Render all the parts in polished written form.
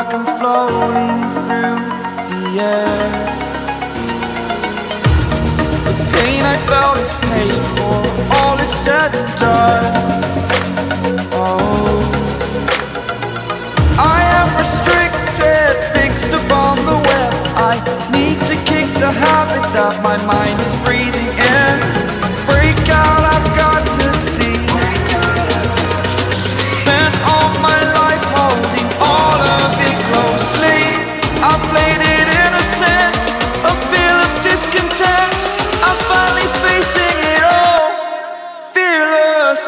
like I'm floating through the air. The pain I felt is paid for, all is said and done. Oh, I am restricted, fixed upon the web. I need to kick the habit that my mind is breathing in. Break out, I've got to see. Spent all my life holding all of it closely. I played it innocent, a feel of discontent. I'm finally facing it all, fearless.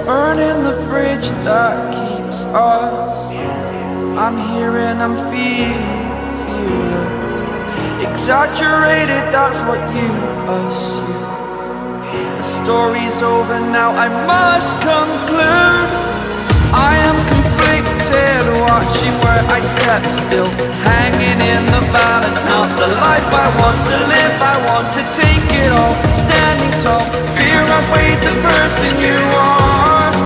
Burning the bridge that keeps us. I'm here and I'm feeling fearless. Exaggerated, that's what you assume. The story's over now, I must conclude. I am conflicted, watching where I step still, hanging in the balance. Not the life I want to live, I want to take it all. Standing tall, fear I weighed the person you